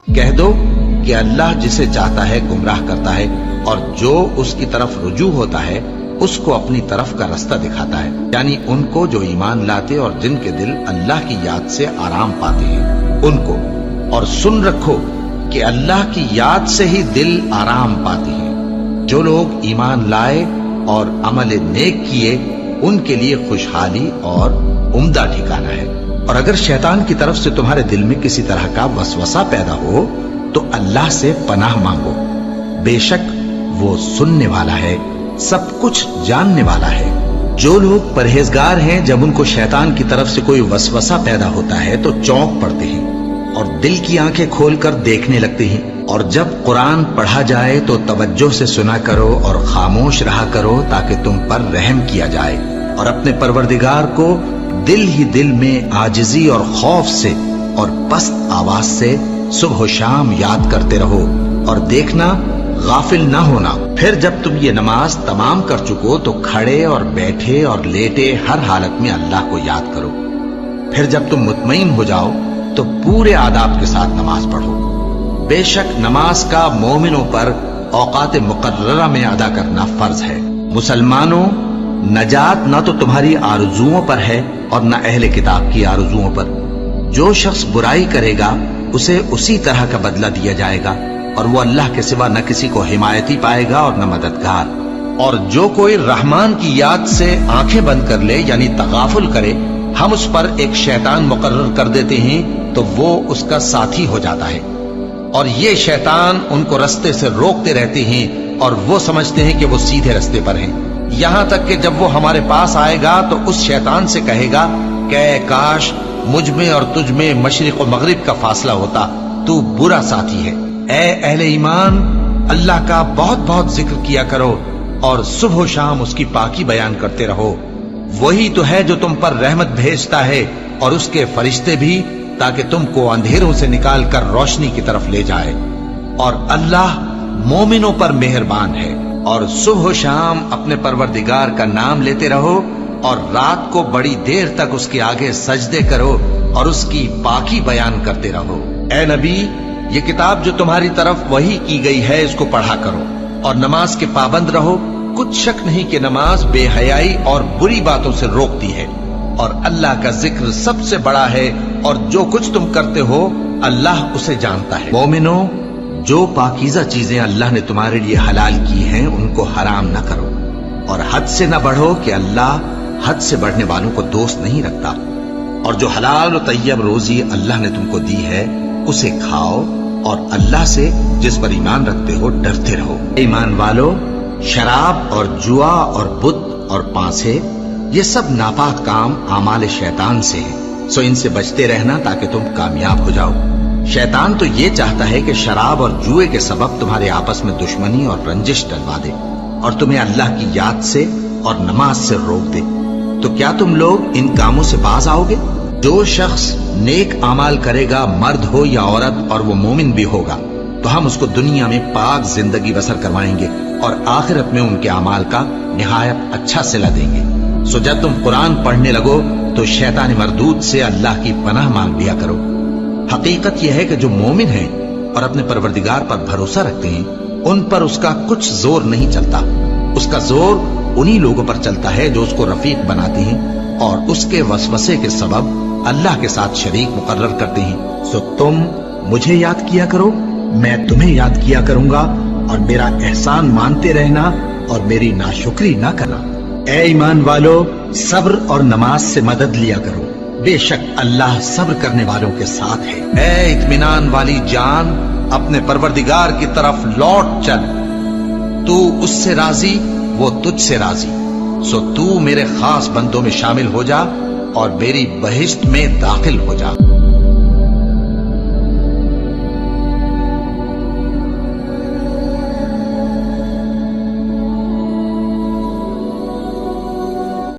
کہہ دو کہ اللہ جسے چاہتا ہے گمراہ کرتا ہے اور جو اس کی طرف رجوع ہوتا ہے اس کو اپنی طرف کا رستہ دکھاتا ہے، یعنی ان کو جو ایمان لاتے اور جن کے دل اللہ کی یاد سے آرام پاتے ہیں ان کو۔ اور سن رکھو کہ اللہ کی یاد سے ہی دل آرام پاتے ہیں۔ جو لوگ ایمان لائے اور عمل نیک کیے ان کے لیے خوشحالی اور عمدہ ٹھکانہ ہے۔ اور اگر شیطان کی طرف سے تمہارے دل میں کسی طرح کا وسوسہ پیدا ہو تو اللہ سے پناہ مانگو، بے شک وہ سننے والا ہے، سب کچھ جاننے والا ہے۔ جو لوگ پرہیزگار ہیں جب ان کو شیطان کی طرف سے کوئی وسوسہ پیدا ہوتا ہے تو چونک پڑتے ہیں اور دل کی آنکھیں کھول کر دیکھنے لگتے ہیں، اور جب قرآن پڑھا جائے تو توجہ سے سنا کرو اور خاموش رہا کرو تاکہ تم پر رحم کیا جائے، اور اپنے پروردگار کو دل ہی دل میں عاجزی اور خوف سے اور پست آواز سے صبح و شام یاد کرتے رہو، اور دیکھنا غافل نہ ہونا۔ پھر جب تم یہ نماز تمام کر چکو تو کھڑے اور بیٹھے اور لیٹے ہر حالت میں اللہ کو یاد کرو۔ پھر جب تم مطمئن ہو جاؤ تو پورے آداب کے ساتھ نماز پڑھو۔ بے شک نماز کا مومنوں پر اوقات مقررہ میں ادا کرنا فرض ہے۔ مسلمانوں، نجات نہ تو تمہاری آرزوؤں پر ہے اور نہ اہل کتاب کی آرزوؤں پر۔ جو شخص برائی کرے گا اسے اسی طرح کا بدلہ دیا جائے گا، اور وہ اللہ کے سوا نہ کسی کو حمایتی پائے گا اور نہ مددگار۔ اور جو کوئی رحمان کی یاد سے آنکھیں بند کر لے یعنی تغافل کرے، ہم اس پر ایک شیطان مقرر کر دیتے ہیں تو وہ اس کا ساتھی ہو جاتا ہے، اور یہ شیطان ان کو رستے سے روکتے رہتے ہیں اور وہ سمجھتے ہیں کہ وہ سیدھے رستے پر ہیں، یہاں تک کہ جب وہ ہمارے پاس آئے گا تو اس شیطان سے کہے گا کہ اے کاش مجھ میں اور تجھ میں مشرق و مغرب کا فاصلہ ہوتا، تو برا ساتھی ہے۔ اے اہل ایمان، اللہ کا بہت بہت ذکر کیا کرو اور صبح و شام اس کی پاکی بیان کرتے رہو، وہی تو ہے جو تم پر رحمت بھیجتا ہے اور اس کے فرشتے بھی، تاکہ تم کو اندھیروں سے نکال کر روشنی کی طرف لے جائے۔ اور اللہ مومنوں پر مہربان ہے۔ اور صبح و شام اپنے پروردگار کا نام لیتے رہو، اور رات کو بڑی دیر تک اس کے آگے سجدے کرو اور اس کی پاکی بیان کرتے رہو۔ اے نبی، یہ کتاب جو تمہاری طرف وحی کی گئی ہے اس کو پڑھا کرو اور نماز کے پابند رہو۔ کچھ شک نہیں کہ نماز بے حیائی اور بری باتوں سے روکتی ہے، اور اللہ کا ذکر سب سے بڑا ہے، اور جو کچھ تم کرتے ہو اللہ اسے جانتا ہے۔ مومنو، جو پاکیزہ چیزیں اللہ نے تمہارے لیے حلال کی ہیں ان کو حرام نہ کرو، اور حد سے نہ بڑھو کہ اللہ حد سے بڑھنے والوں کو دوست نہیں رکھتا، اور جو حلال و طیب روزی اللہ نے تم کو دی ہے اسے کھاؤ، اور اللہ سے جس پر ایمان رکھتے ہو ڈرتے رہو۔ ایمان والو، شراب اور جوا اور بت اور پانسے یہ سب ناپاک کام اعمال شیطان سے ہیں، سو ان سے بچتے رہنا تاکہ تم کامیاب ہو جاؤ۔ شیطان تو یہ چاہتا ہے کہ شراب اور جوئے کے سبب تمہارے آپس میں دشمنی اور رنجش ڈلوا دے اور تمہیں اللہ کی یاد سے اور نماز سے روک دے۔ تو کیا تم لوگ ان کاموں سے باز آؤ گے؟ جو شخص نیک اعمال کرے گا، مرد ہو یا عورت، اور وہ مومن بھی ہوگا، تو ہم اس کو دنیا میں پاک زندگی بسر کروائیں گے اور آخرت میں ان کے اعمال کا نہایت اچھا صلہ دیں گے۔ سو جب تم قرآن پڑھنے لگو تو شیطان مردود سے اللہ کی پناہ مانگ لیا کرو۔ حقیقت یہ ہے کہ جو مومن ہیں اور اپنے پروردگار پر بھروسہ رکھتے ہیں ان پر اس کا کچھ زور نہیں چلتا، اس کا زور انہی لوگوں پر چلتا ہے جو اس کو رفیق بناتے ہیں اور اس کے وسوسے کے سبب اللہ کے ساتھ شریک مقرر کرتے ہیں۔ سو تم مجھے یاد کیا کرو، میں تمہیں یاد کیا کروں گا، اور میرا احسان مانتے رہنا اور میری ناشکری نہ کرنا۔ اے ایمان والو، صبر اور نماز سے مدد لیا کرو، بے شک اللہ صبر کرنے والوں کے ساتھ ہے۔ اے اطمینان والی جان، اپنے پروردگار کی طرف لوٹ چل، تو اس سے راضی وہ تجھ سے راضی، سو تو میرے خاص بندوں میں شامل ہو جا اور میری بہشت میں داخل ہو جا۔